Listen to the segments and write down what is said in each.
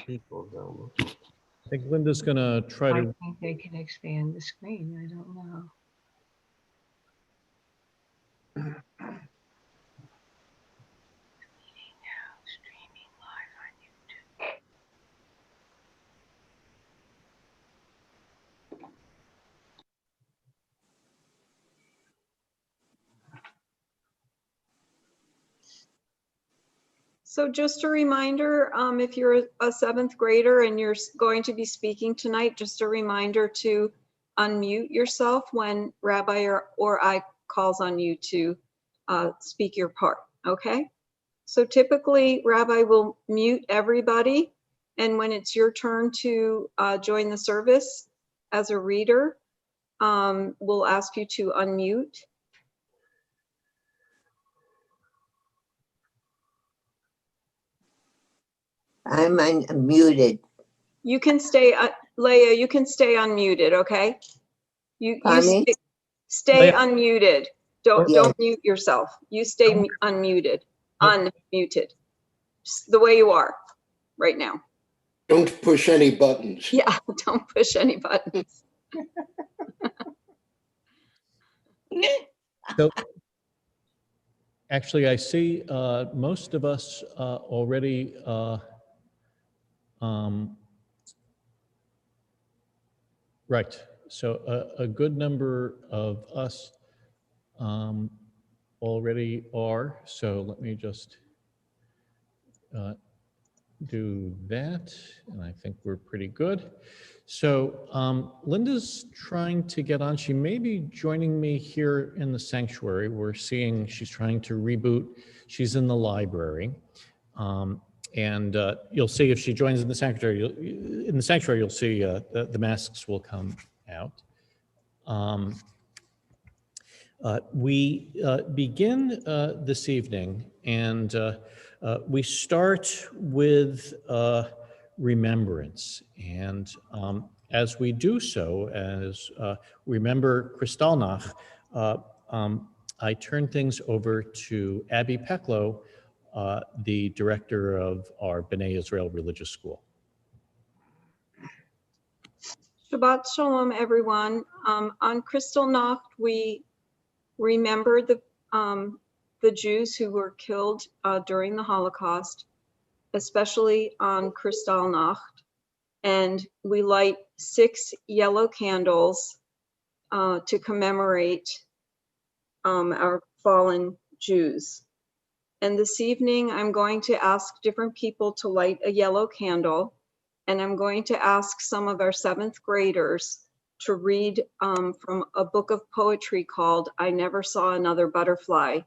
people though. I think Linda's going to try I to. think they can expand the screen. I don't know. Streaming live on YouTube. So just a reminder, if you're a seventh grader and you're going to be speaking tonight, just a reminder to unmute yourself when Rabbi or I calls on you to speak your part, okay? So typically, Rabbi will mute everybody, and when it's your turn to join the service as a reader, we'll ask you to unmute. I'm unmuted. You can stay, Leah, you can stay unmuted, okay? You stay Leah? unmuted. Don't Yes. mute yourself. You stay unmuted, unmuted, just the way you are right now. Don't push any buttons. Yeah, don't push any buttons. So, actually, I see most of us already right. So a good number of us already are. So let me just do that. And I think we're pretty good. So Linda's trying to get on. She may be joining me here in the sanctuary. We're seeing she's trying to reboot. She's in the library. And you'll see if she joins in the sanctuary, you'll see the masks will come out. We begin this evening, and we start with remembrance. And as we do so, as remember Kristallnacht, I turn things over to Abby Peklo, the director of our B'nai Israel Religious School. Shabbat Shalom, everyone. On Kristallnacht, we remember the Jews who were killed during the Holocaust, especially on Kristallnacht. And we light 6 yellow candles to commemorate our fallen Jews. And this evening, I'm going to ask different people to light a yellow candle. And I'm going to ask some of our 7th graders to read from a book of poetry called I Never Saw Another Butterfly,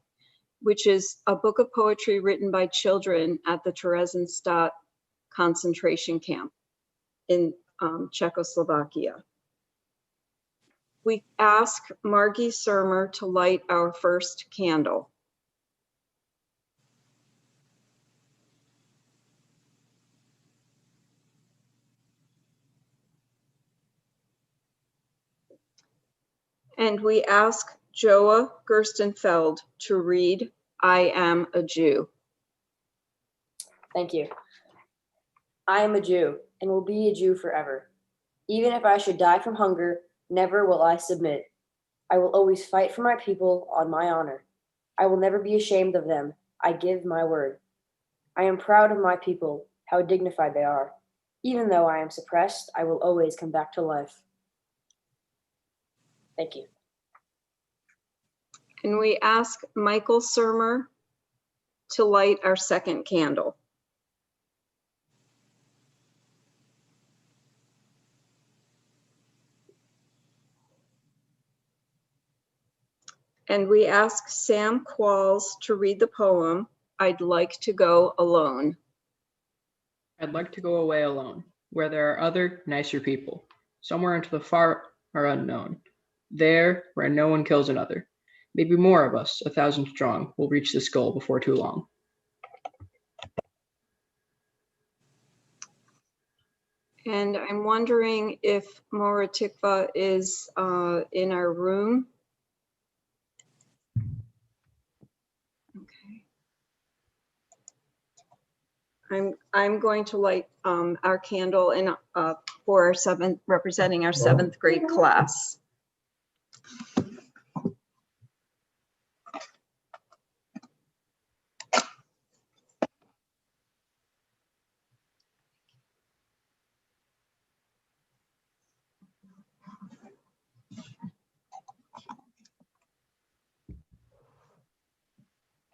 which is a book of poetry written by children at the Theresienstadt concentration camp in Czechoslovakia. We ask Margie Surmer to light our first candle. And we ask Joa Gerstenfeld to read I Am a Jew. Thank you. I am a Jew and will be a Jew forever. Even if I should die from hunger, never will I submit. I will always fight for my people on my honor. I will never be ashamed of them. I give my word. I am proud of my people, how dignified they are. Even though I am suppressed, I will always come back to life. Thank you. And we ask Michael Surmer to light our second candle. And we ask Sam Qualls to read the poem, I'd Like to Go Alone. I'd like to go away alone, where there are other, nicer people, somewhere into the far or unknown, there where no one kills another. Maybe more of us, 1,000 strong, will reach this goal before too long. And I'm wondering if Mora Tikva is in our room. Okay. I'm going to light our candle in for our representing our 7th grade class.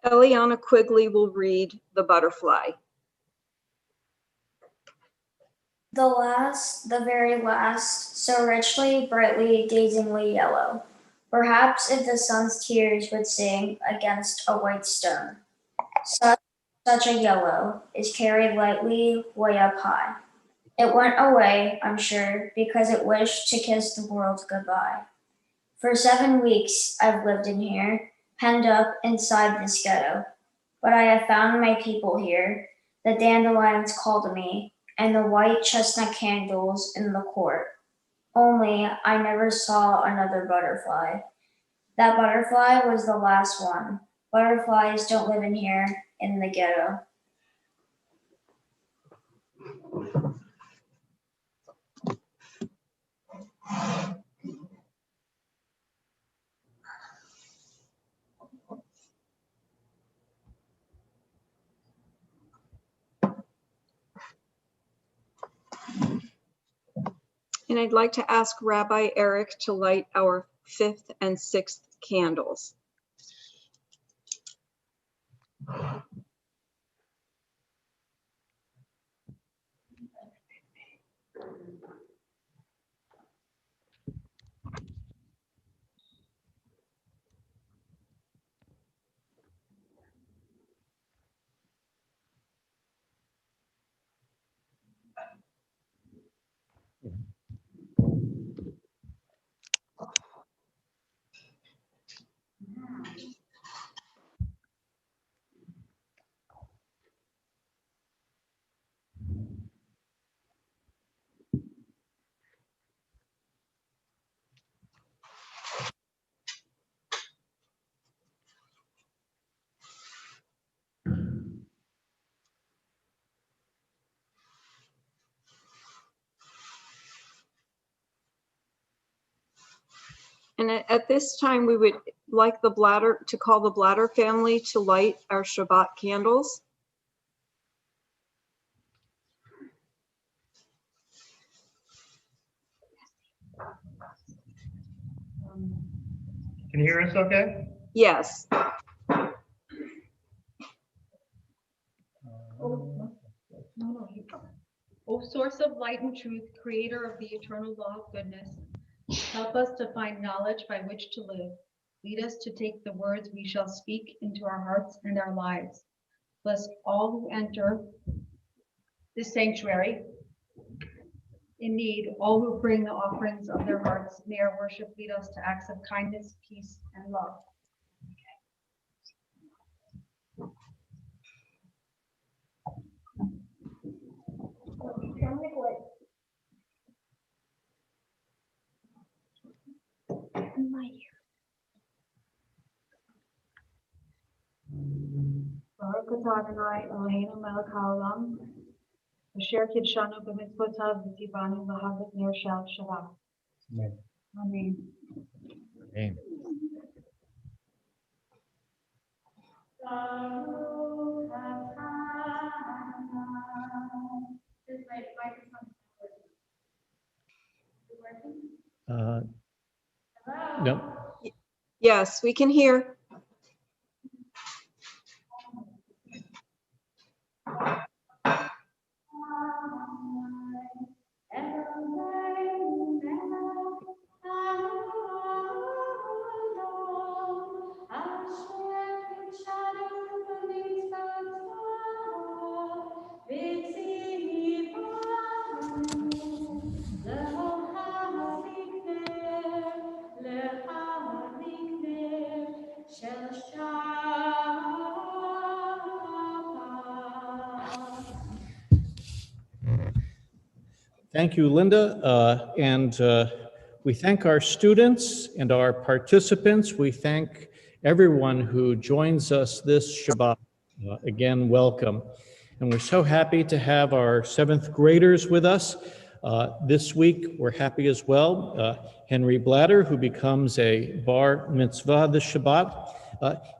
Eliana Quigley will read The Butterfly. The very last, so richly, brightly, dazingly yellow. Perhaps if the sun's tears would sing against a white stone. Such a yellow is carried lightly way up high. It went away, I'm sure, because it wished to kiss the world goodbye. For 7 weeks I've lived in here, penned up inside this ghetto. But I have found my people here. The dandelions call to me, and the white chestnut candles in the court. Only I never saw another butterfly. That butterfly was the last one. Butterflies don't live in here, in the ghetto. And I'd like to ask Rabbi Eric to light our 5th and 6th candles. And at this time, we would like to call the Blatter family to light our Shabbat candles. Can you hear us okay? Yes. O source of light and truth, creator of the eternal law of goodness, help us to find knowledge by which to live. Lead us to take the words we shall speak into our hearts and our lives. Bless all who enter this sanctuary in need, all who bring the offerings of their hearts. May our worship lead us to acts of kindness, peace, and love. Baruch atah Adonai Eloheinu melech haolam, asher kidshanu b'mitzvotav v'tivanu v'havit ner shel Shabbat. Amen. Amen. Amen. No. Yes, we can hear. Thank you, Linda. We thank our students and our participants. We thank everyone who joins us this Shabbat. Again, welcome. And we're so happy to have our 7th graders with us. This week, we're happy as well. Henry Blatter, who becomes a bar mitzvah this Shabbat.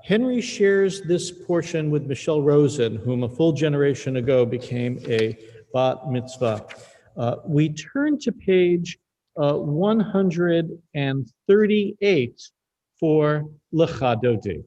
Henry shares this portion with Michelle Rosen, whom a full generation ago became a bat mitzvah. We turn to page 138 for Lecha Dodi.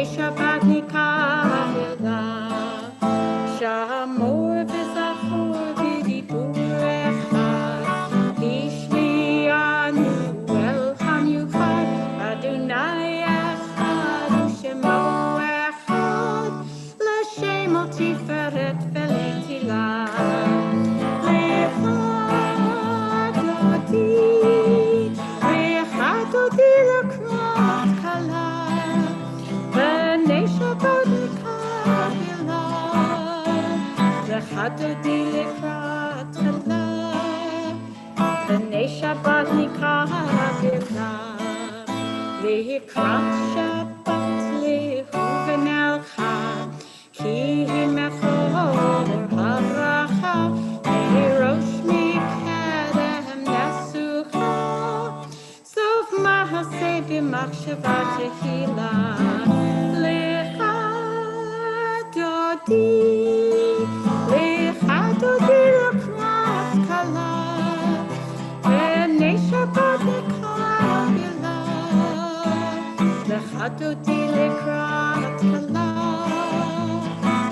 Shabbat nikah Shamor v'zachor v'dibur echad Hishlianu el hamiuchad Adonai echad u'shemo echad L'shem al tiferet v'letila L'echad odi l'krat kala B'nei Shabbat nikah L'chadodi l'krat chala B'nei Shabbat nikah L'krat Shabbat l'huven elcha Ki mechor haracha Merosh mikedem nesucha Sof mahaseh b'machshava tehila L'chadodi l'krat kala B'nei Shabbat nikah L'chadodi l'krat kala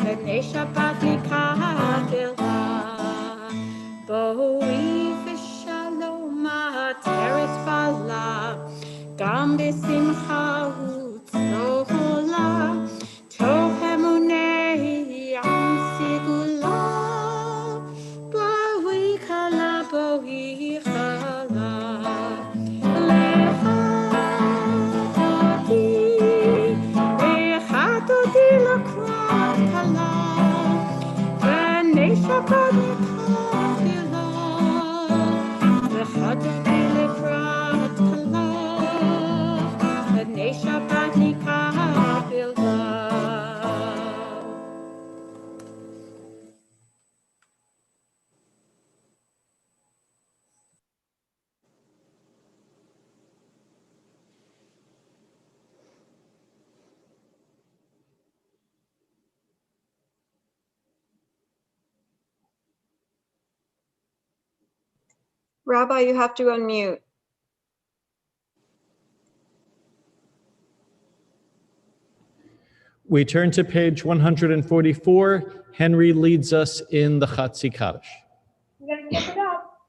B'nei Shabbat nikah Boi v'shalom ateret bala Gam b'simcha u'tzrola Tov emunei am sigula Boi kala L'chadodi l'krat kala B'nei Shabbat nikah L'chadodi l'krat kala B'nei Shabbat nikah Rabbi, you have to unmute. We turn to page 144. Henry leads us in the Chatzi Kaddish. I'm gonna keep it up.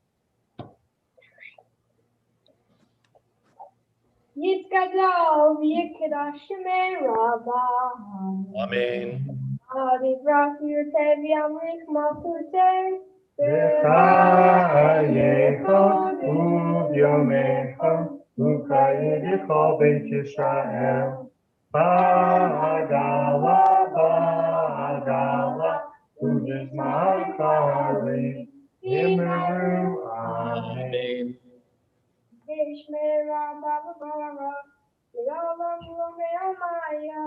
Yitzgadol v'yikedash shemei Rabbah. Amen. Adivrach yirtei v'yamrich malchutei. V'chayecha u'v'yomecha u'chayecha beit Yisrael. Ba'agala, ba'agala, u'bizman kari, imru, amen. Yishmei Rabbah v'barach, v'yavam v'lomei amaya,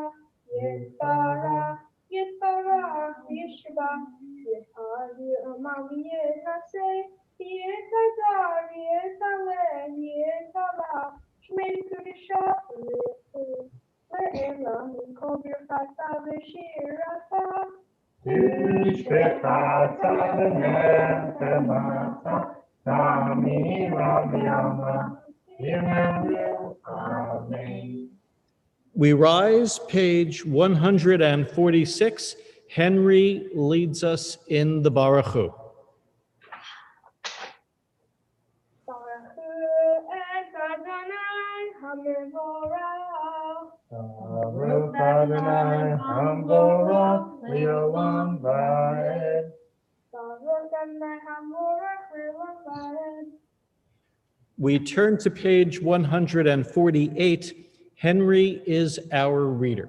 yitzbarach, yitzbarach, yishbach, yitzhari amam v'yitzaseh, yitzhazar, yitzaleh, yitzalach, shmei kudishah, Le'elohim kol birchata v'shirata, Tishbechata v'nechemata, Nami Rabbi Amma, Yemenu, Amen. We rise, page 146. Henry leads us in the Baruch Hu. Baruch et Adonai HaMevorach. Baruch Adonai HaMevorach Le'olam Va'ed. Baruch Adonai HaMevorach Le'olam Va'ed. We turn to page 148. Henry is our reader.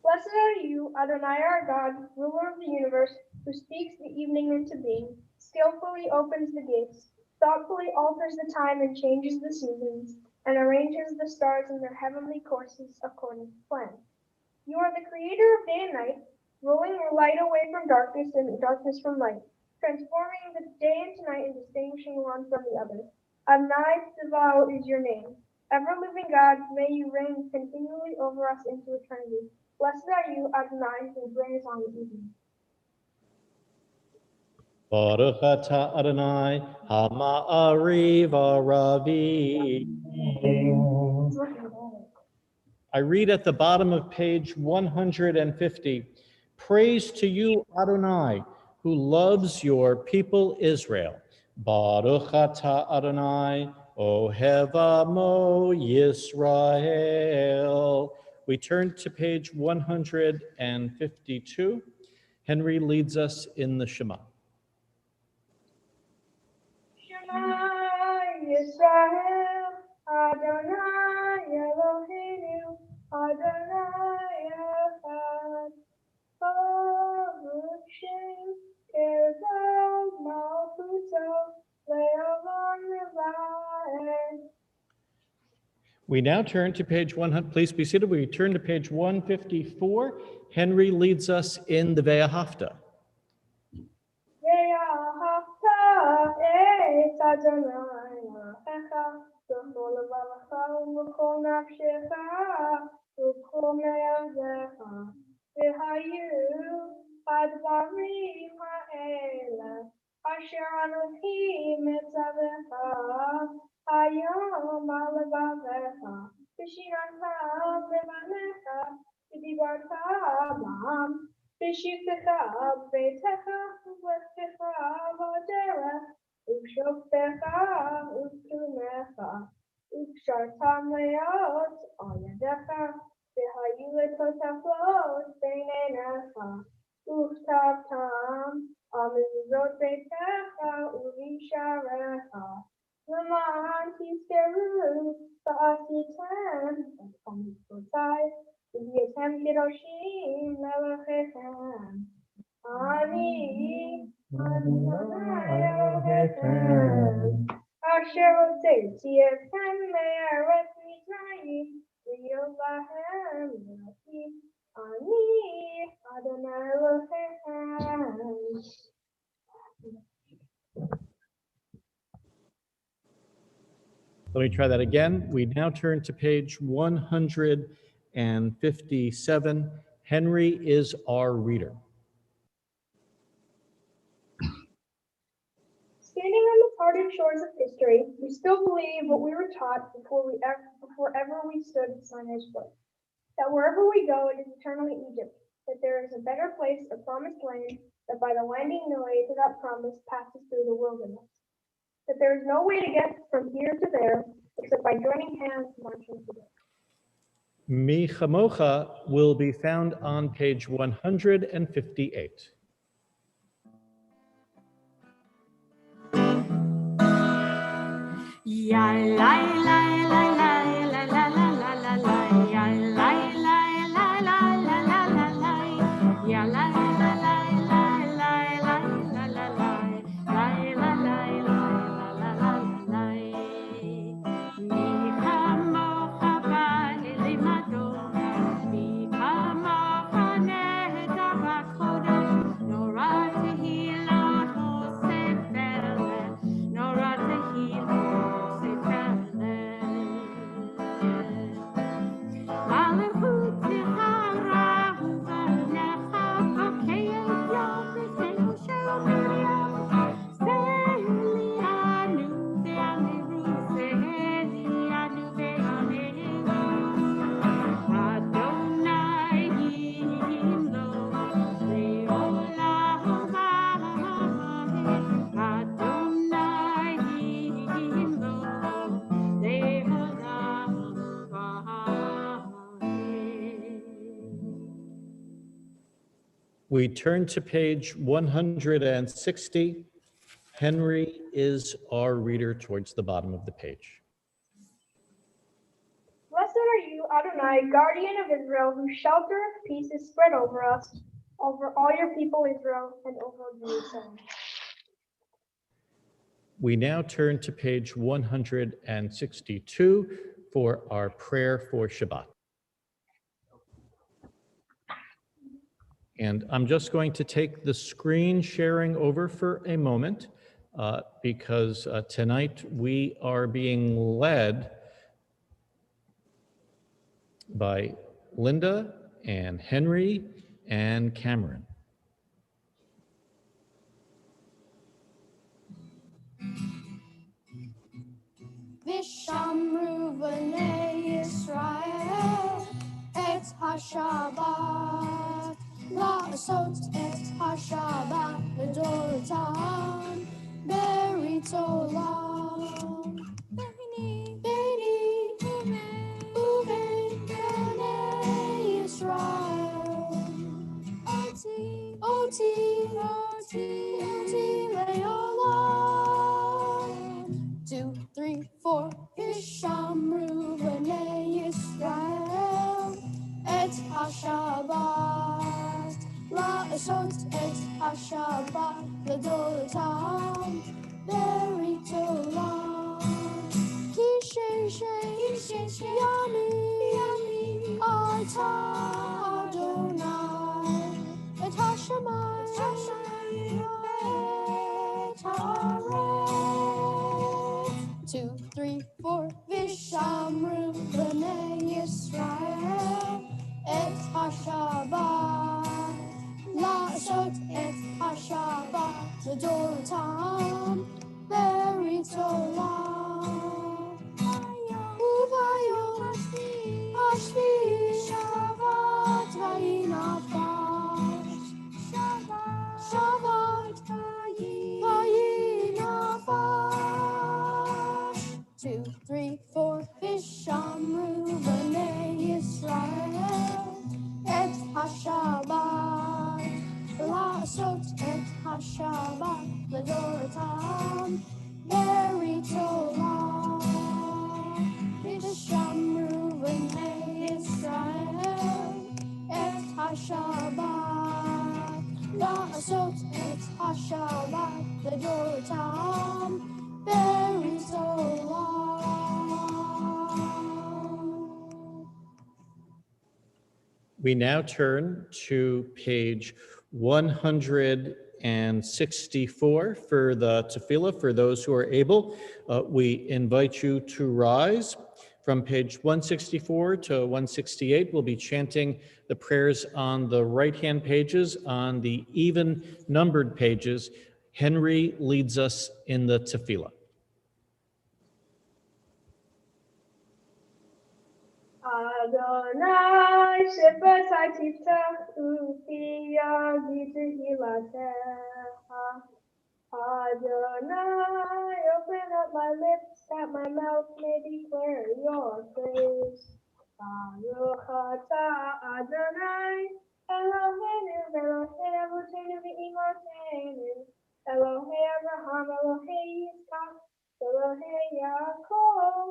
Blessed are you, Adonai our God, ruler of the universe, who speaks the evening into being, skillfully opens the gates, thoughtfully alters the time and changes the seasons, and arranges the stars in their heavenly courses according to plan. You are the creator of day and night, rolling light away from darkness and darkness from light, transforming the day into night and distinguishing one from the other. Adonai Tzava'ot is your name. Ever-living God, may you reign continually over us into eternity. Blessed are you, Adonai, who brings on the evening. Baruch atah Adonai Hama'ariv Aravi. I read at the bottom of page 150. Praise to you, Adonai, who loves your people Israel. Baruch atah Adonai Ohev Amo Yisrael. We turn to page 152. Henry leads us in the Shema. Shema Yisrael, Adonai Eloheinu, Adonai Echad. Baruch Shem Kevod Malchuto Le'olam Va'ed. We now turn to page 100. Please be seated. We turn to page 154. Henry leads us in the Ve'ahavta. Ve'ahavta et Adonai Elohecha b'chol levavecha u'b'chol nafshecha u'b'chol me'odecha v'hayu advarim ha'ele asher Anochi mitzavecha hayom al levavecha v'shinata levanecha v'dibarta b'am v'shivtecha b'beitecha v'lechecha b'derech u'shoftecha u'tumecha u'kshartam leot al yadecha v'hayu letotafot b'neinecha u'chtavtam al mezuzot beitecha u'visharecha למען תזכרו ועשיתם את כל מצוותיי והייתם קדושים לאלוהיכם. אני אדוני אלוהיכם אשר הוצאתי אתכם מארץ מצרים להיות להם אלוהים. אני אדוני אלוהיכם. Let me try that again. We now turn to page 157. Henry is our reader. Standing on the parted shores of history, we still believe what we were taught before ever we stood at Sinai's foot. That wherever we go, it is eternally Egypt. That there is a better place, a promised land, that by the winding way to that promise passes through the wilderness. That there is no way to get from here to there except by joining hands marching together. Mi Chamocha will be found on page 158. Ya la la la la la la la la la la ya la la la la la la la la ya la la la la la la la la la la mi chamocha ba'elimado mi chamocha neheta b'chodesh nora tehillah Nora tehillah We turn to page 160. Henry is our reader towards the bottom of the page. Blessed are you, Adonai, guardian of Israel, whose shelter of peace is spread over us, over all your people Israel, and over Jerusalem. We now turn to page 162 for our prayer for Shabbat. And I'm just going to take the screen sharing over for a moment because tonight we are being led by Linda and Henry and Cameron. Vishamru b'nei Yisrael et hashabat la'asot et hashabat l'dorotam berit olam beini uvein b'nei Yisrael oti le'olam. 2, 3, 4. Vishamru b'nei Yisrael et hashabat la'asot et hashabat l'dorotam berit olam ki sheshet yamim ata Adonai et hashamayim et haaretz. 2, 3, 4. Vishamru b'nei Yisrael et hashabat la'asot et hashabat l'dorotam berit olam. Uvayom hashvi Shabbat vayinafash Shabbat vayinafash. 2, 3, 4. Vishamru b'nei Yisrael et hashabat la'asot et hashabat l'dorotam berit olam. Vishamru b'nei Yisrael et hashabat la'asot et hashabat l'dorotam berit olam. We now turn to page 164 for the tefillah. For those who are able, we invite you to rise. From page 164 to 168, we'll be chanting the prayers on the right-hand pages. On the even numbered pages, Henry leads us in the tefillah. Adonai shebetzai tiftach ufi yagi tehilatecha. Adonai, open up my lips that my mouth may declare your praise. Baruch atah Adonai, Eloheinu Elohei Avotenu v'Imotenu, Elohei Abraham, Elohei Yitzchak, Elohei Yaakov,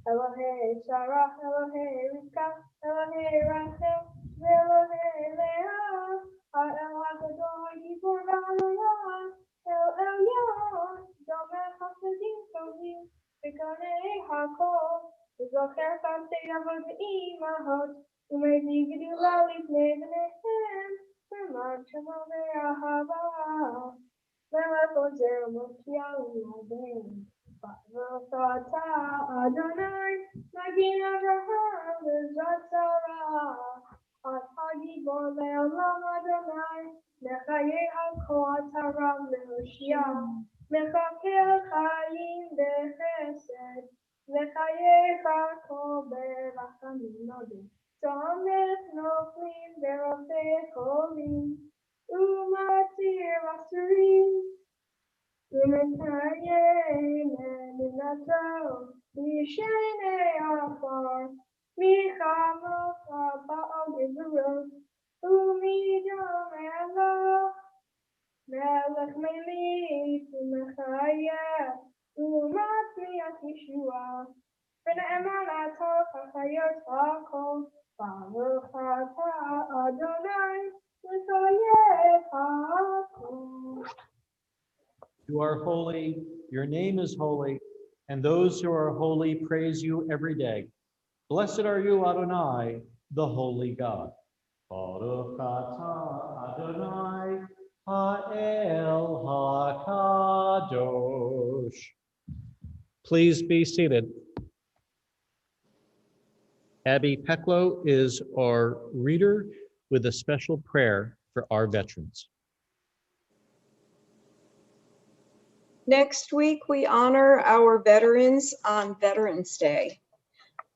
Elohei Sarah, Elohei Rivka, Elohei Rachel, Elohei Leah, Ha'el HaGadol HaGibor V'Ha'Noah, El Elyon, Domer Chasadim Tovim, V'Konei HaKol, V'Zocher Chasdei Avot V'Imahot, U'Mezid Gdula Lifnei Bneihem, V'Man Shemo V'Ahava, Melech Ozer U'Moshia U'Madin. Baruch atah Adonai, Magin Avraham v'Zatzara, Atah Gibor le'olam Adonai, Mechayei Hakol atah Rav le'Hoshia, Mechakel Chayim b'Chesed, Mechayei Hakol b'Rachamim Nodeh, Tomech Noflim b'Rofei Cholim, U'Matzir Asurim. U'Mekayem Eminato, Mishenei Afar, Michamot Ba'al Gevurot, ומדום אלו, מלך מליץ ומחיה, ומצמיח ישועה, ונאמן עטוף החיות הכל, ברוך אתה אדוני, וחייך הכל. You are holy, your name is holy, and those who are holy praise you every day. Blessed are you, Adonai, the holy God. Baruch atah Adonai ha'el hakadosh. Please be seated. Abby Peklo is our reader with a special prayer for our veterans. Next week, we honor our veterans on Veterans Day.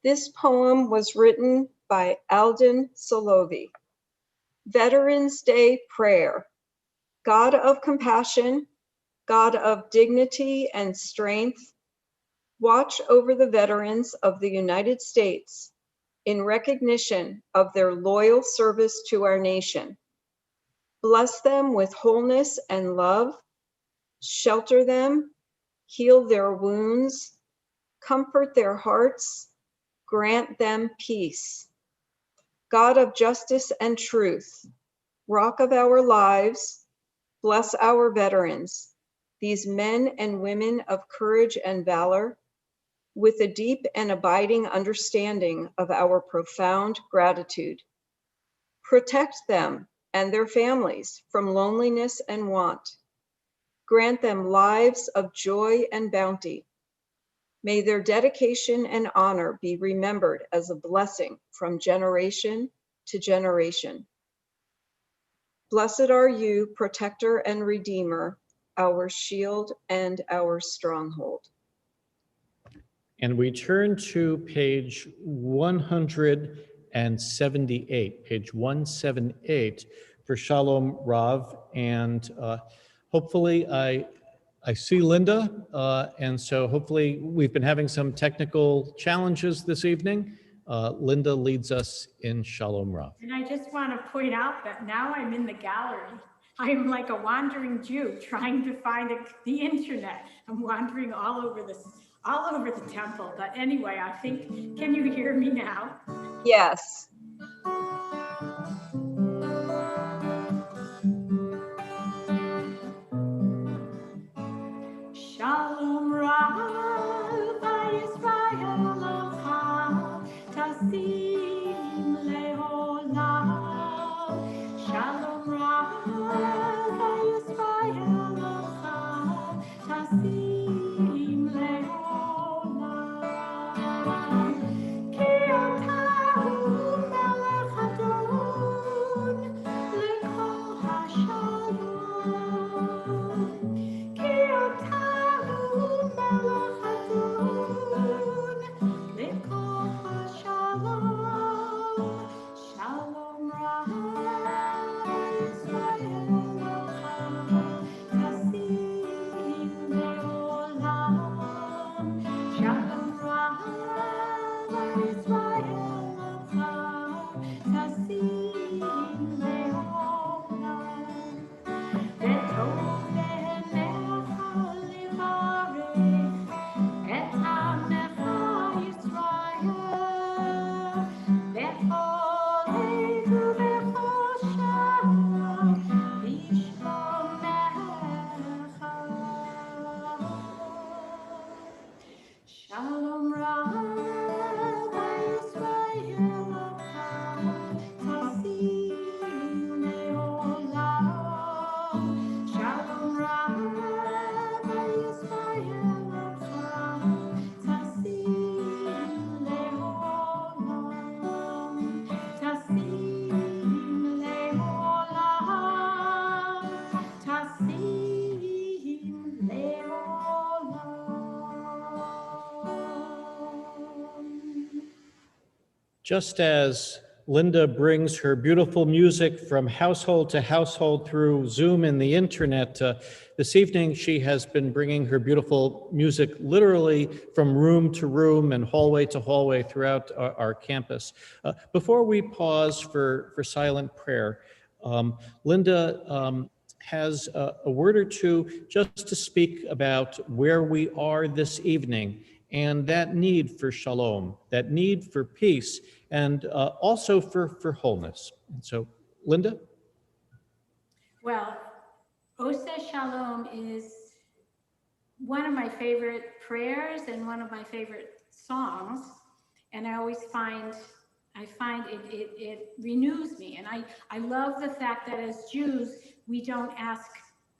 This poem was written by Alden Solovi. Veterans Day Prayer. God of compassion, God of dignity and strength, watch over the veterans of the United States in recognition of their loyal service to our nation. Bless them with wholeness and love, shelter them, heal their wounds, comfort their hearts, grant them peace. God of justice and truth, rock of our lives, bless our veterans, these men and women of courage and valor, with a deep and abiding understanding of our profound gratitude. Protect them and their families from loneliness and want. Grant them lives of joy and bounty. May their dedication and honor be remembered as a blessing from generation to generation. Blessed are you, protector and redeemer, our shield and our stronghold. And we turn to page 178, page 178 for Shalom Rav. And hopefully I see Linda. And so hopefully we've been having some technical challenges this evening. Linda leads us in Shalom Rav. And I just want to point out that now I'm in the gallery. I'm like a wandering Jew trying to find the internet. I'm wandering all over the temple. But anyway, I think, can you hear me now? Yes. Shalom Rav Yisrael Ocha Tasim Leolam. Shalom Rav Yisrael Ocha Tasim Leolam. Ki atahu melech Adon lekol hashalom. Ki atahu melech Adon lekol hashalom. Shalom Rav Yisrael Ocha Tasim Leolam. Shalom Rav Yisrael Ocha Tasim Leolam. וטוב בעיניך לברך את עמך ישראל, בכל עת ובכל שעה בשלומך. Shalom Rav Yisrael Ocha Tasim Leolam. Shalom Rav Yisrael Ocha Tasim Leolam. Tasim Leolam. Tasim Leolam. Just as Linda brings her beautiful music from household to household through Zoom and the internet. This evening, she has been bringing her beautiful music literally from room to room and hallway to hallway throughout our campus. Before we pause for silent prayer, Linda has a word or two just to speak about where we are this evening and that need for shalom, that need for peace, and also for wholeness. And so, Linda? Well, Oseh Shalom is one of my favorite prayers and one of my favorite songs. And I always find it renews me. And I love the fact that as Jews, we don't ask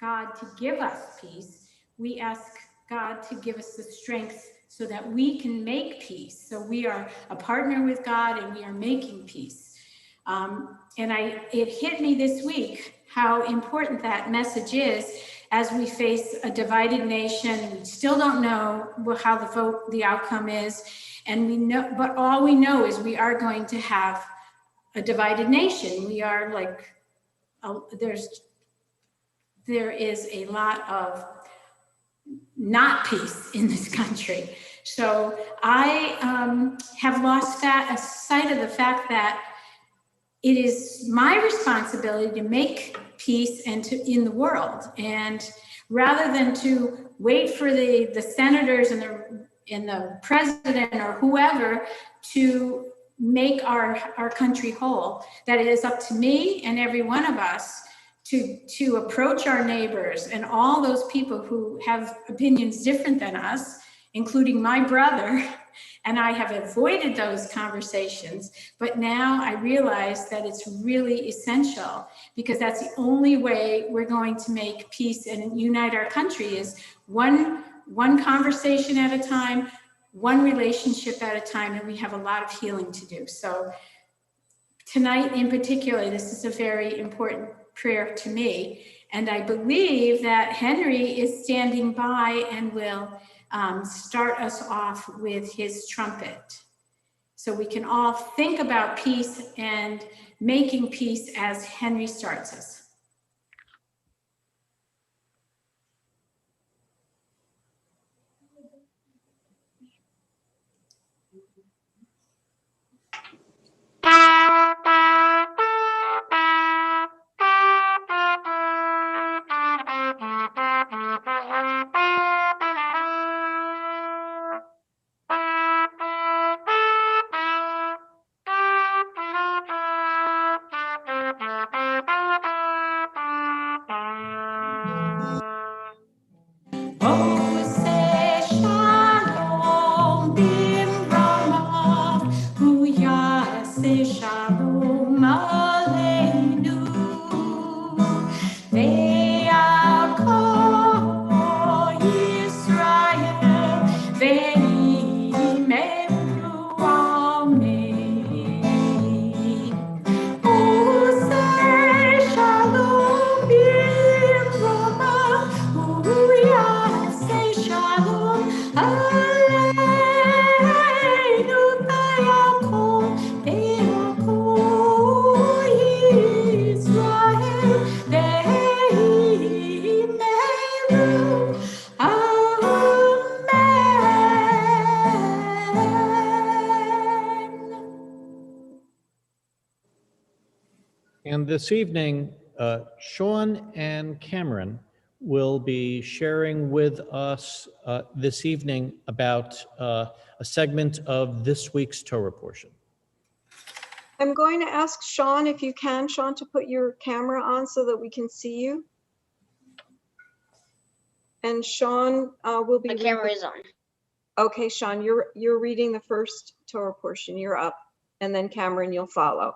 God to give us peace. We ask God to give us the strength so that we can make peace. So we are a partner with God and we are making peace. It hit me this week how important that message is as we face a divided nation. We still don't know how the outcome is. And we know, but all we know is we are going to have a divided nation. We are like, there is a lot of not peace in this country. So I have lost sight of the fact that it is my responsibility to make peace in the world. And rather than to wait for the senators and the president or whoever to make our country whole, that it is up to me and every one of us to approach our neighbors and all those people who have opinions different than us, including my brother. And I have avoided those conversations, but now I realize that it's really essential, because that's the only way we're going to make peace and unite our country, is one conversation at a time, one relationship at a time, and we have a lot of healing to do. So tonight in particular, this is a very important prayer to me, and I believe that Henry is standing by and will start us off with his trumpet. So we can all think about peace and making peace as Henry starts us. And this evening, Sean and Cameron will be sharing with us this evening about a segment of this week's Torah portion. I'm going to ask Sean, if you can, Sean, to put your camera on so that we can see you. And Sean will be. My camera is on. Okay, Sean, you're reading the first Torah portion. You're up, and then Cameron, you'll follow.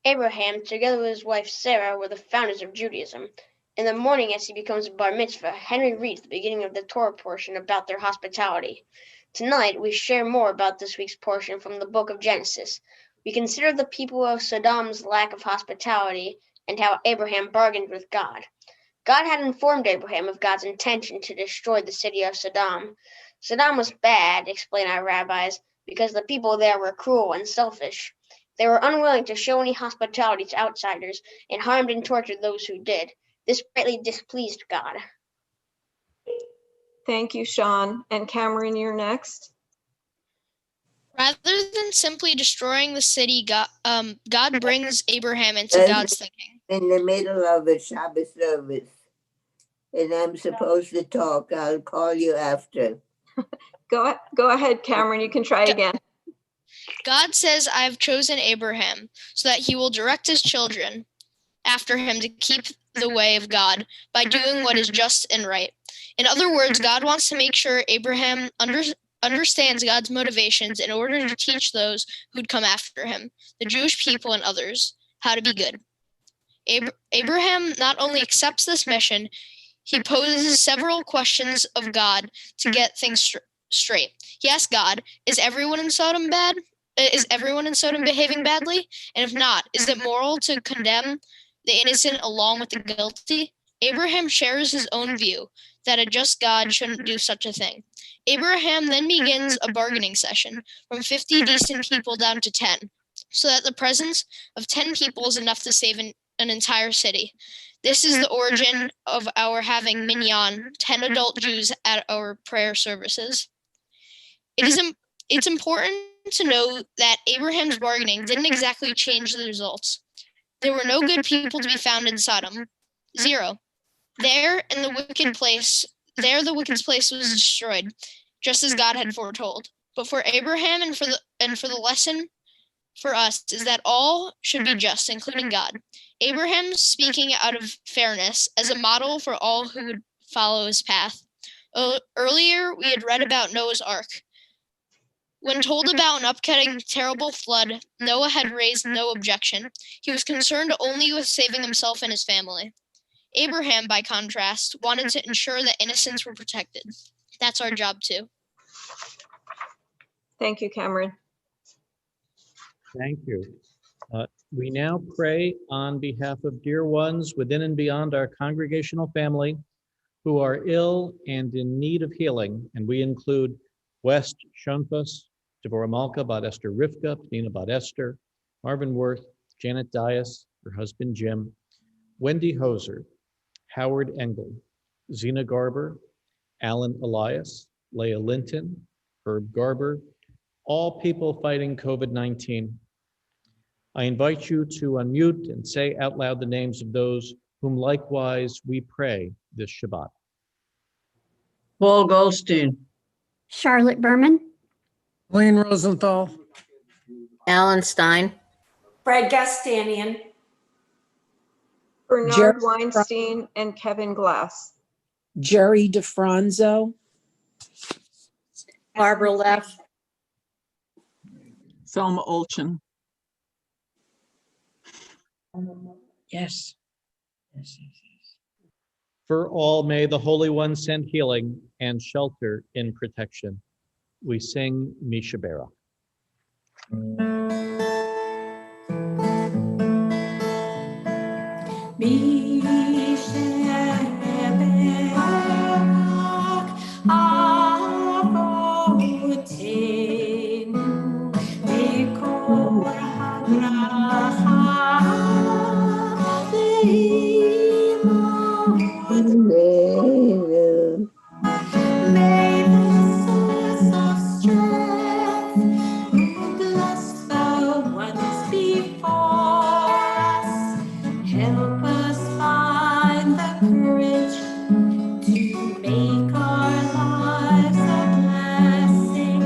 Abraham, together with his wife Sarah, were the founders of Judaism. In the morning, as he becomes bar mitzvah, Henry reads the beginning of the Torah portion about their hospitality. Tonight, we share more about this week's portion from the book of Genesis. We consider the people of Sodom's lack of hospitality and how Abraham bargained with God. God had informed Abraham of God's intention to destroy the city of Sodom. Sodom was bad, explain our rabbis, because the people there were cruel and selfish. They were unwilling to show any hospitality to outsiders and harmed and tortured those who did. This greatly displeased God. Thank you, Sean. And Cameron, you're next. Rather than simply destroying the city, God brings Abraham into And God's thinking. in the middle of a Shabbat service, and I'm supposed to talk. I'll call you after. Go ahead, Cameron. You can try again. God says, I've chosen Abraham so that he will direct his children after him to keep the way of God by doing what is just and right. In other words, God wants to make sure Abraham understands God's motivations in order to teach those who'd come after him, the Jewish people and others, how to be good. Abraham not only accepts this mission, he poses several questions of God to get things straight. He asks God, is everyone in Sodom bad? Is everyone in Sodom behaving badly? And if not, is it moral to condemn the innocent along with the guilty? Abraham shares his own view that a just God shouldn't do such a thing. Abraham then begins a bargaining session from 50 decent people down to 10, so that the presence of 10 people is enough to save an entire city. This is the origin of our having minyan, 10 adult Jews at our prayer services. It's important to note that Abraham's bargaining didn't exactly change the results. There were no good people to be found in Sodom. 0. There the wicked place was destroyed, just as God had foretold. But for Abraham and for the lesson for us is that all should be just, including God. Abraham speaking out of fairness as a model for all who would follow his path. Earlier, we had read about Noah's Ark. When told about an upcoming terrible flood, Noah had raised no objection. He was concerned only with saving himself and his family. Abraham, by contrast, wanted to ensure that innocents were protected. That's our job too. Thank you, Cameron. Thank you. We now pray on behalf of dear ones within and beyond our congregational family who are ill and in need of healing, and we include West Shonfus, Devorah Malka, Bat Esther Rivka, Nina Bat Esther, Marvin Worth, Janet Dias, her husband Jim, Wendy Hoser, Howard Engel, Zena Garber, Alan Elias, Leah Linton, Herb Garber, all people fighting COVID-19. I invite you to unmute and say out loud the names of those whom likewise we pray this Shabbat. Paul Goldstein, Charlotte Berman, Wayne Rosenthal, Alan Stein, Fred Gastanian, Bernard Weinstein, and Kevin Glass. Jerry DeFranzo, Barbara Leff, Thelma Olchin. Yes. For all, may the Holy One send healing and shelter in protection. We sing Misha Berach. may the source of strength bless the ones before us. Help us find the courage to make our lives a blessing.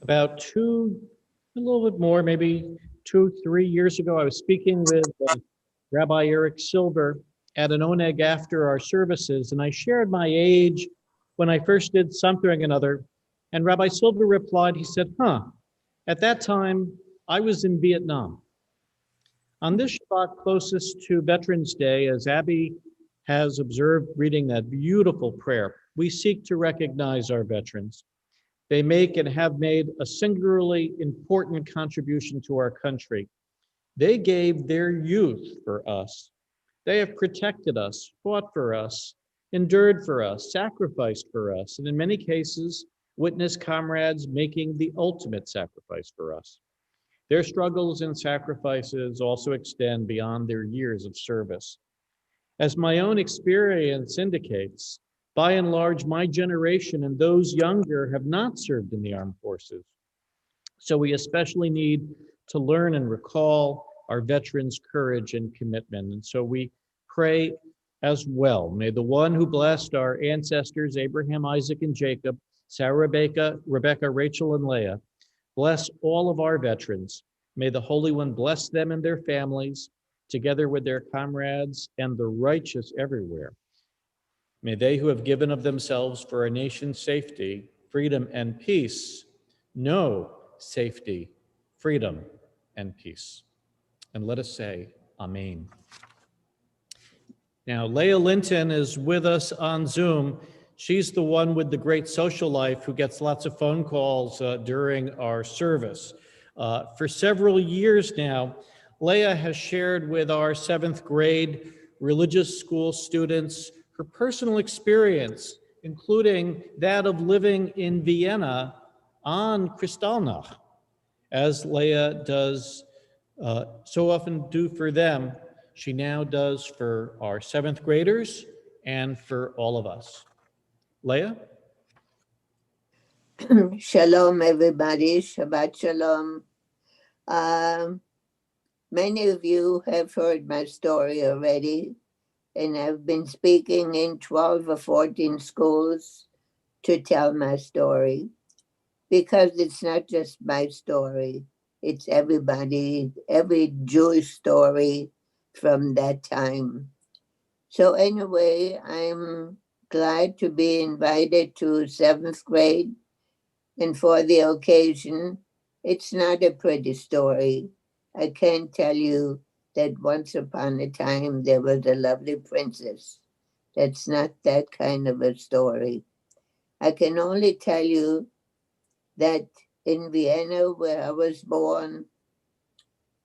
About a little bit more, maybe 3 years ago, I was speaking with Rabbi Eric Silver at an oneg after our services, and I shared my age when I first did something or another. And Rabbi Silver replied, he said, at that time, I was in Vietnam. On this Shabbat closest to Veterans Day, as Abby has observed reading that beautiful prayer, we seek to recognize our veterans. They make and have made a singularly important contribution to our country. They gave their youth for us. They have protected us, fought for us, endured for us, sacrificed for us, and in many cases, witnessed comrades making the ultimate sacrifice for us. Their struggles and sacrifices also extend beyond their years of service. As my own experience indicates, by and large, my generation and those younger have not served in the armed forces. So we especially need to learn and recall our veterans' courage and commitment. And so we pray as well. May the one who blessed our ancestors, Abraham, Isaac, and Jacob, Sarah, Rebecca, Rachel, and Leah, bless all of our veterans. May the Holy One bless them and their families, together with their comrades and the righteous everywhere. May they who have given of themselves for our nation's safety, freedom, and peace know safety, freedom, and peace. And let us say, Amen. Now, Leah Linton is with us on Zoom. She's the one with the great social life who gets lots of phone calls during our service. For several years now, Leah has shared with our 7th grade religious school students her personal experience, including that of living in Vienna on Kristallnacht, as Leah does so often do for them. She now does for our 7th graders and for all of us. Leah? Shalom, everybody. Shabbat shalom. Many of you have heard my story already, and I've been speaking in 12 or 14 schools to tell my story, because it's not just my story. It's everybody, every Jewish story from that time. So anyway, I'm glad to be invited to 7th grade. And for the occasion, it's not a pretty story. I can't tell you that once upon a time there was a lovely princess. That's not that kind of a story. I can only tell you that in Vienna, where I was born,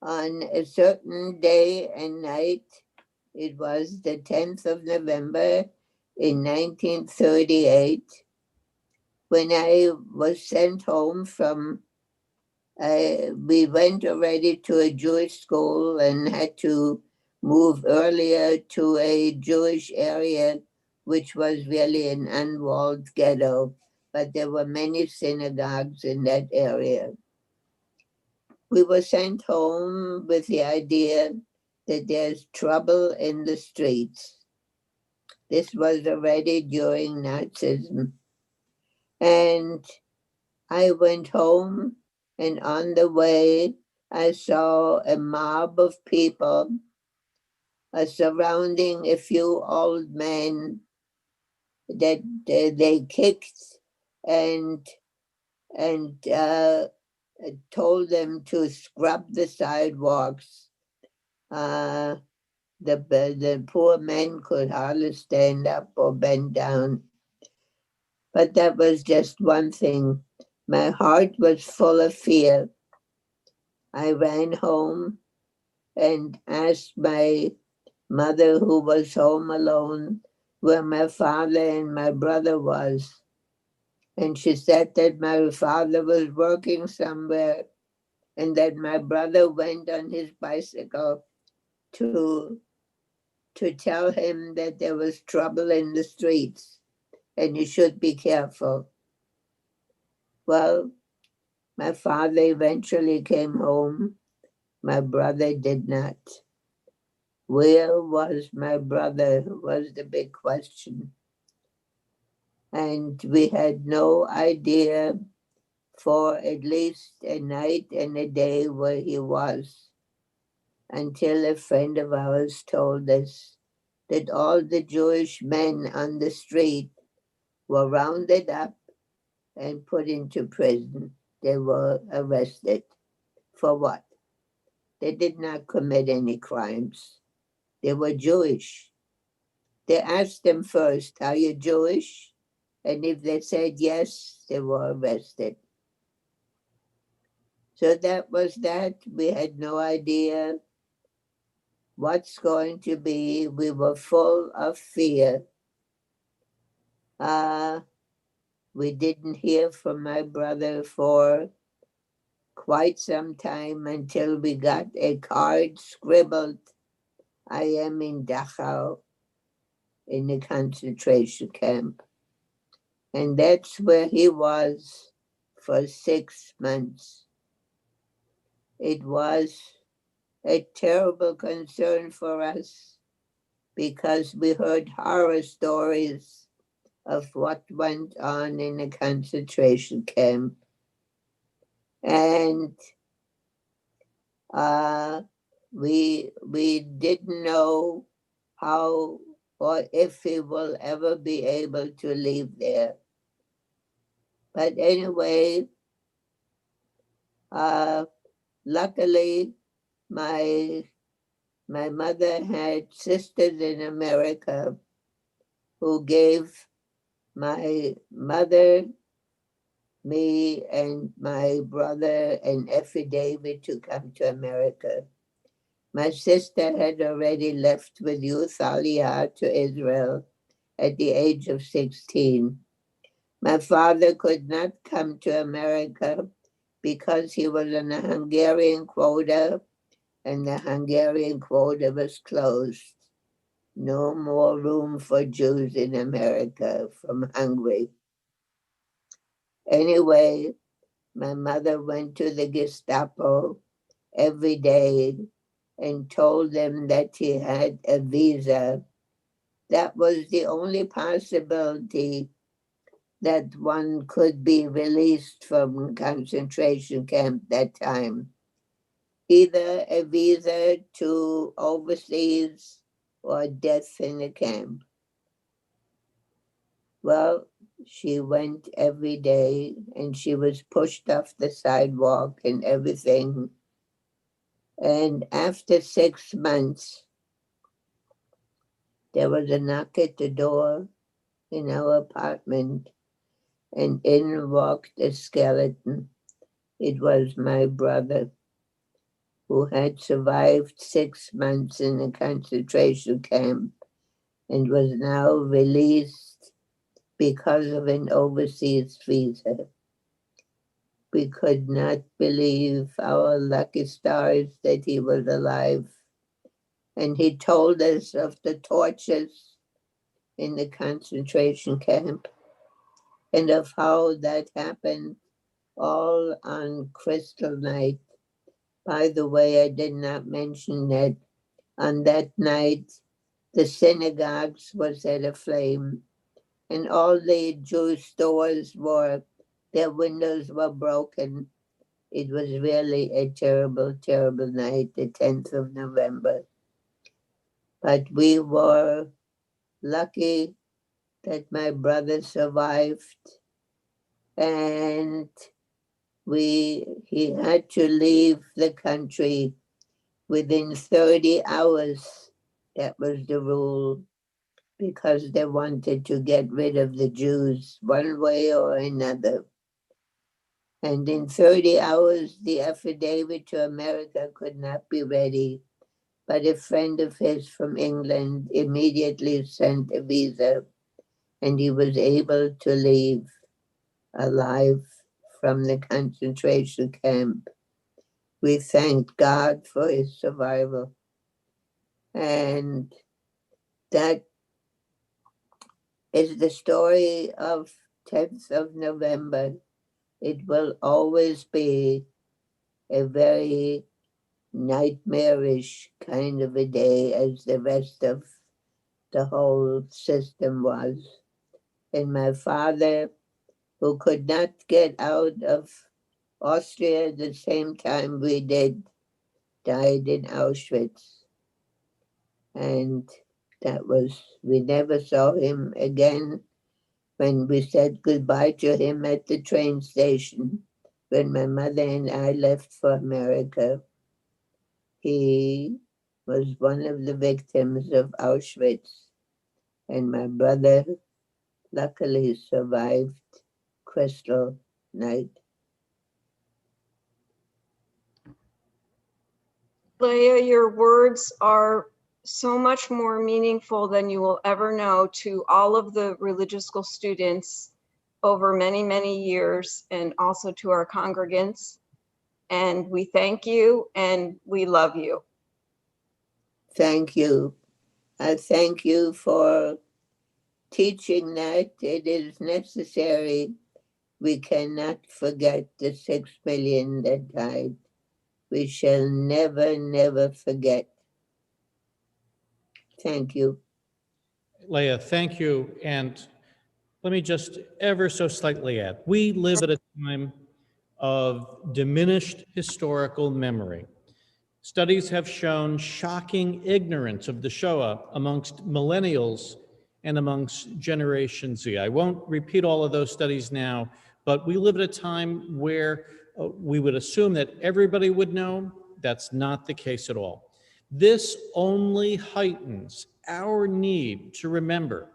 on a certain day and night, it was the 10th of November in 1938, when I was sent home from, we went already to a Jewish school and had to move earlier to a Jewish area, which was really an unwalled ghetto, but there were many synagogues in that area. We were sent home with the idea that there's trouble in the streets. This was already during Nazism. And I went home, and on the way, I saw a mob of people surrounding a few old men that they kicked and told them to scrub the sidewalks. The poor men could hardly stand up or bend down. But that was just one thing. My heart was full of fear. I ran home and asked my mother, who was home alone, where my father and my brother was. And she said that my father was working somewhere and that my brother went on his bicycle to tell him that there was trouble in the streets and you should be careful. Well, my father eventually came home. My brother did not. Where was my brother was the big question. And we had no idea for at least a night and a day where he was, until a friend of ours told us that all the Jewish men on the street were rounded up and put into prison. They were arrested. For what? They did not commit any crimes. They were Jewish. They asked them first, "Are you Jewish?" And if they said yes, they were arrested. So that was that. We had no idea what's going to be. We were full of fear. We didn't hear from my brother for quite some time until we got a card scribbled, "I am in Dachau," in the concentration camp. And that's where he was for 6 months. It was a terrible concern for us because we heard horror stories of what went on in a concentration camp. And we didn't know how or if he will ever be able to leave there. But anyway, luckily, my mother had sisters in America who gave my mother, me, and my brother an affidavit to come to America. My sister had already left with Youth Aliyah to Israel at the age of 16. My father could not come to America because he was on a Hungarian quota, and the Hungarian quota was closed. No more room for Jews in America from Hungary. Anyway, my mother went to the Gestapo every day and told them that he had a visa. That was the only possibility that one could be released from concentration camp that time. Either a visa to overseas or death in the camp. Well, she went every day and she was pushed off the sidewalk and everything. And after 6 months, there was a knock at the door in our apartment, and in walked a skeleton. It was my brother, who had survived 6 months in a concentration camp and was now released because of an overseas visa. We could not believe our lucky stars that he was alive. And he told us of the tortures in the concentration camp and of how that happened all on Crystal Night. By the way, I did not mention that on that night, the synagogues were set aflame and all the Jewish stores their windows were broken. It was really a terrible, terrible night, the 10th of November. But we were lucky that my brother survived, and he had to leave the country within 30 hours. That was the rule, because they wanted to get rid of the Jews one way or another. And in 30 hours, the affidavit to America could not be ready. But a friend of his from England immediately sent a visa, and he was able to leave alive from the concentration camp. We thanked God for his survival. And that is the story of 10th of November. It will always be a very nightmarish kind of a day, as the rest of the whole system was. And my father, who could not get out of Austria, the same time we did, died in Auschwitz. And we never saw him again. When we said goodbye to him at the train station, when my mother and I left for America, he was one of the victims of Auschwitz. And my brother luckily survived Crystal Night. Leah, your words are so much more meaningful than you will ever know to all of the religious school students over many, many years, and also to our congregants. And we thank you and we love you. Thank you. I thank you for teaching that it is necessary. We cannot forget the 6 million that died. We shall never, never forget. Thank you. Leah, thank you. And let me just ever so slightly add, we live at a time of diminished historical memory. Studies have shown shocking ignorance of the Shoah amongst millennials and amongst Generation Z. I won't repeat all of those studies now, but we live at a time where we would assume that everybody would know. That's not the case at all. This only heightens our need to remember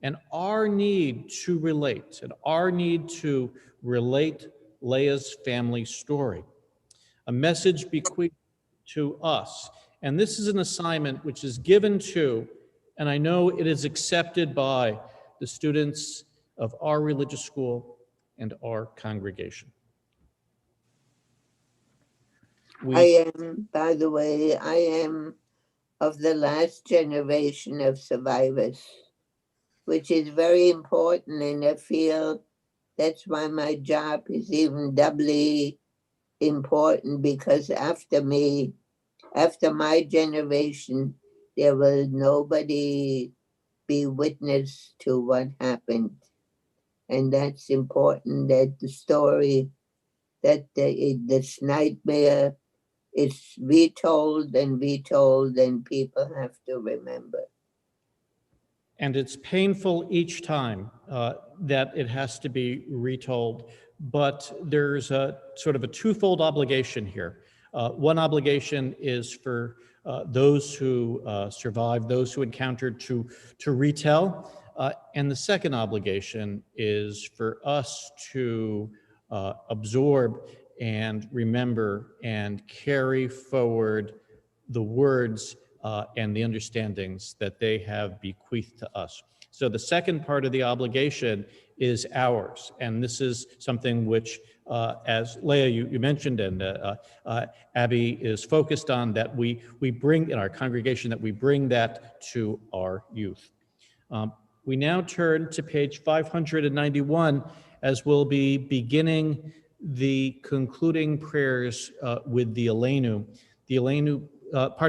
and our need to relate, and our need to relate Leah's family story. A message bequeathed to us. And this is an assignment which is given to, and I know it is accepted by the students of our religious school and our congregation. By the way, I am of the last generation of survivors, which is very important, and I feel that's why my job is even doubly important, because after me, after my generation, there will nobody be witness to what happened. And that's important, that the story, that this nightmare is retold, and people have to remember. And it's painful each time that it has to be retold, but there's a sort of a twofold obligation here. One obligation is for those who survived, those who encountered, to retell. And the second obligation is for us to absorb and remember and carry forward the words and the understandings that they have bequeathed to us. So the second part of the obligation is ours. And this is something which, as Leah, you mentioned, and Abby is focused on, that we bring in our congregation, that we bring that to our youth. We now turn to page 591, as we'll be beginning the concluding prayers with the Aleinu. The Aleinu,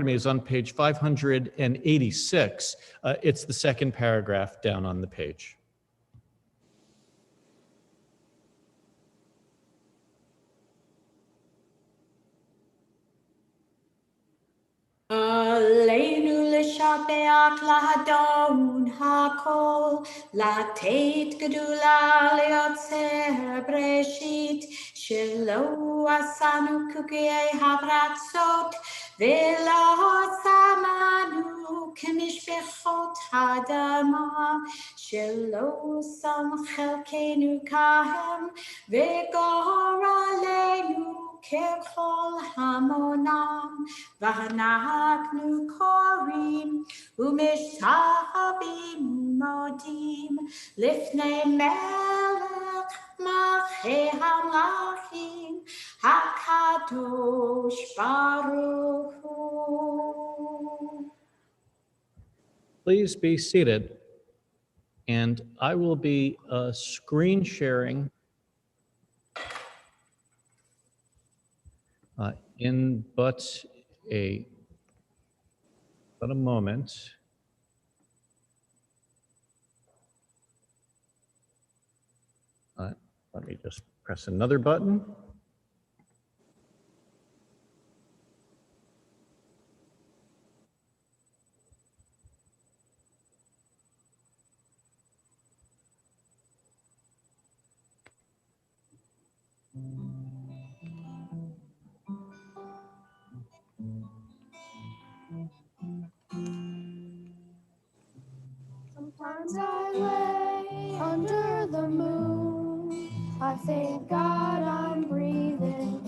is on page 586. It's the second paragraph down on the page. עלינו לשבח להדון הכל, לתת גדולה ליוצר בראשית, שלא עשנו קוקיי הברצות, ולא שמנו כמשפחות האדמה, שלא שם חלקנו כהם, וגורלנו ככל המונם, ואנחנו קוראים ומשתחווים ומודים לפני מלך מלכי המלכים הקדוש ברוך הוא. Please be seated, and I will be screen sharing in but a moment. Let me just press another button. Sometimes I lay under the moon. I thank God I'm breathing.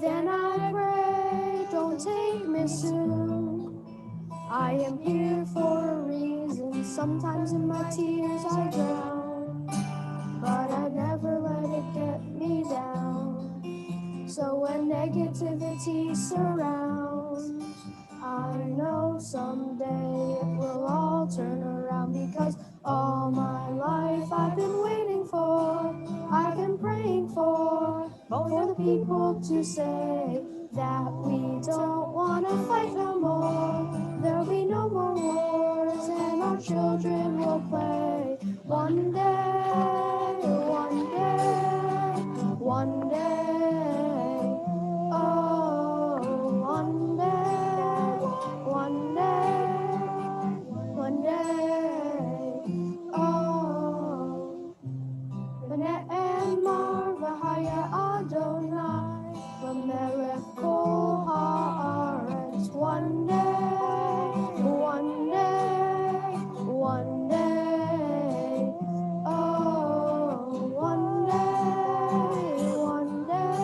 Then I pray, don't take me soon. I am here for a reason. Sometimes in my tears I drown, but I never let it get me down. So when negativity surrounds, I know someday it will all turn around, because all my life I've been waiting for, I've been praying for the people to say that we don't want to fight no more. There'll be no more wars and our children will play. One day, one day, one day, oh, one day, one day, one day, oh. ונאמר והיה Adonai במלך כל הארץ. One day, one day, one day, oh, one day, one day,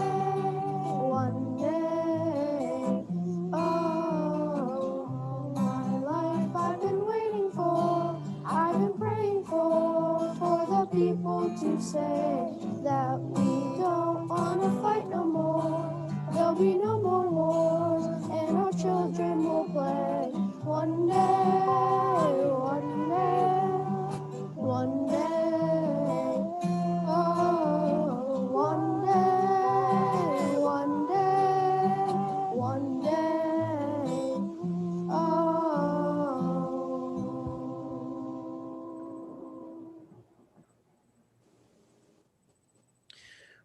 one day, oh, my life I've been waiting for, I've been praying for the people to say that we don't want to fight no more. There'll be no more wars and our children will play. One day, one day, one day, oh, one day, one day, one day, oh.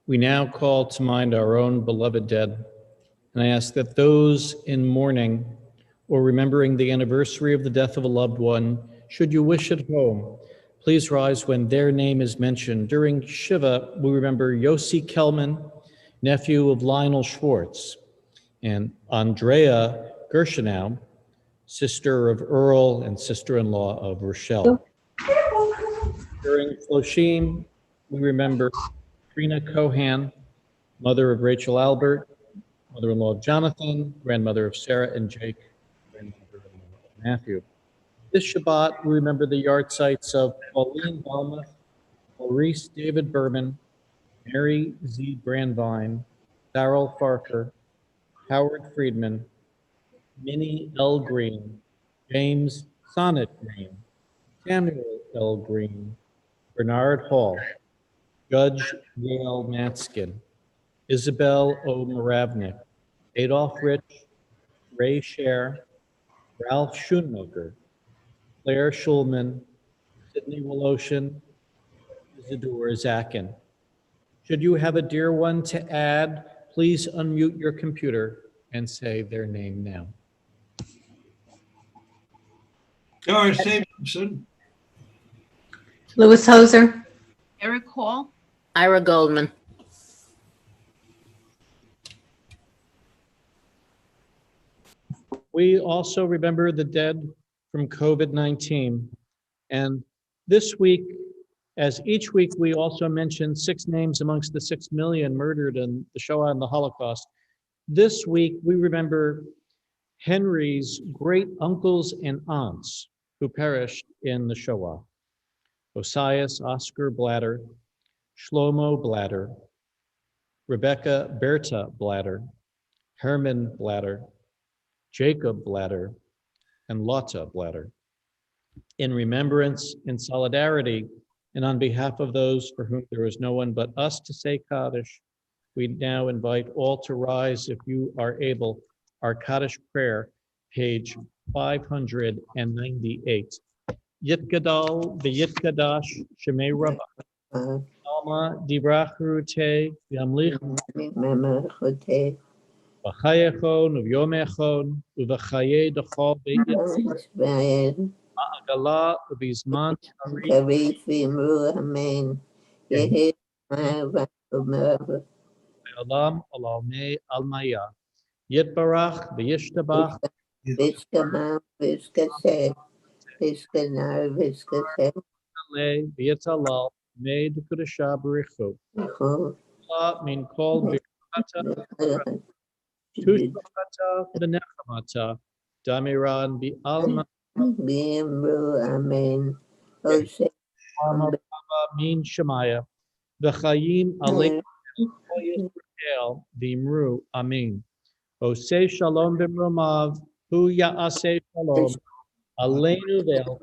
We now call to mind our own beloved dead, and I ask that those in mourning or remembering the anniversary of the death of a loved one, should you wish at home, please rise when their name is mentioned. During Shiva, we remember Yossi Kelman, nephew of Lionel Schwartz, and Andrea Gershenow, sister of Earl and sister-in-law of Rochelle. During Floshim, we remember Trina Cohan, mother of Rachel Albert, mother-in-law of Jonathan, grandmother of Sarah and Jake, grandmother-in-law of Matthew. This Shabbat, we remember the yard sites of Pauline Balmuth, Maurice David Berman, Mary Z. Brandvine, Darrell Farker, Howard Friedman, Minnie L. Green, James Sonnet Green, Samuel L. Green, Bernard Hall, Judge Gail Matskin, Isabel O. Moravnik, Adolph Rich, Ray Scher, Ralph Schoonmaker, Claire Schulman, Sidney Woloshin, Isidore Zakin. Should you have a dear one to add, please unmute your computer and say their name now. Doris Stevenson. Louis Hoser. Eric Hall. Ira Goldman. We also remember the dead from COVID-19. And this week, as each week, we also mention 6 names amongst the 6 million murdered in the Shoah and the Holocaust. This week, we remember Henry's great uncles and aunts who perished in the Shoah. Osias Oscar Blatter, Shlomo Blatter, Rebecca Berta Blatter, Herman Blatter, Jacob Blatter, and Lotta Blatter. In remembrance, in solidarity, and on behalf of those for whom there is no one but us to say Kaddish, we now invite all to rise, if you are able, our Kaddish prayer, page 598. Yitgadal v'yitkadash shemei rabach, alma divrachrute yamlich v'chayechon uvyomechon uv'chaye dechol be'yitz ma'agala uv'izman Tarif imru amen. Yehi ma'avakumer Olam Olamei Almaya. Yitbarach v'yishtabach Vizcama, Vizcaseh, Vizcanar, Vizcaseh, le v'yitzalal mei d'kudasha b'richu. La min kol b'chata tushbachata v'nechamata damiran b'alma Bimru, Amen. Oseh, min shemaya v'chayim alei Yisrael v'imru amen. Oseh shalom b'mromav hu ya'aseh shalom aleinu ve'al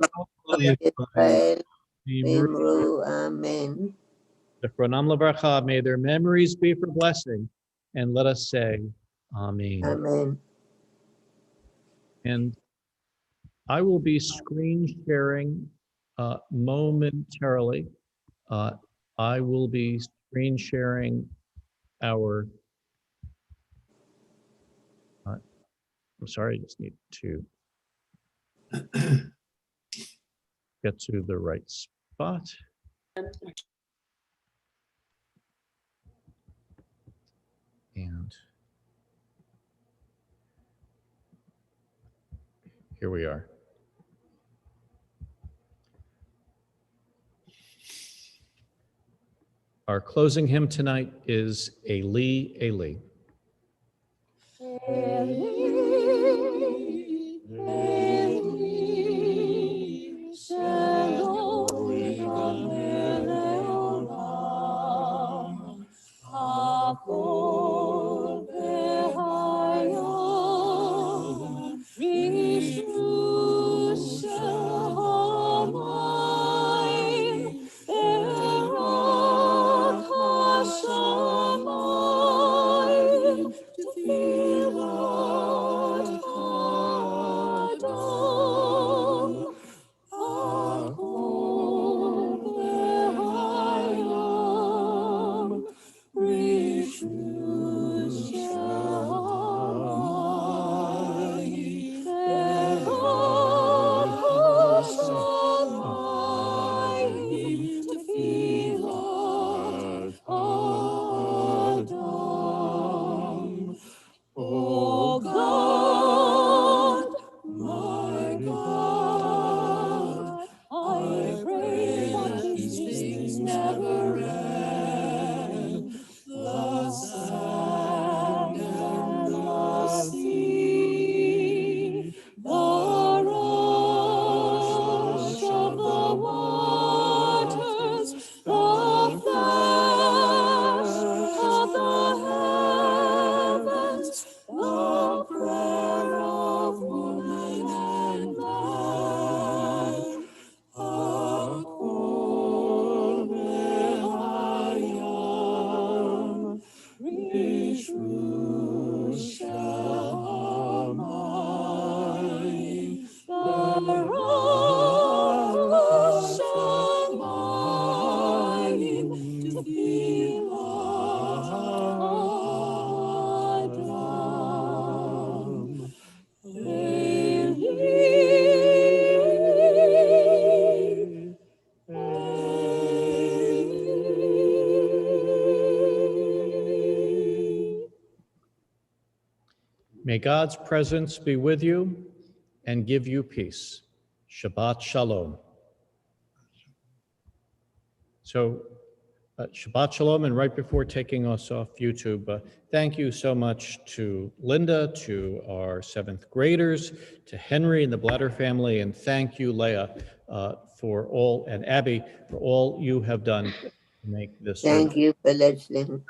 Israel, v'imru. Bimru, Amen. Zechronam levarcha, may their memories be for blessing, and let us say, Amen. Amen. And I will be screen sharing momentarily. I will be screen sharing our, I'm sorry, I just need to get to the right spot. And here we are. Our closing hymn tonight is Eli, Eli. May God's presence be with you and give you peace. Shabbat Shalom. So, Shabbat Shalom, and right before taking us off YouTube, thank you so much to Linda, to our 7th graders, to Henry and the Blatter family, and thank you, Leah, for all, and Abby, for all you have done to make this Thank service you for listening.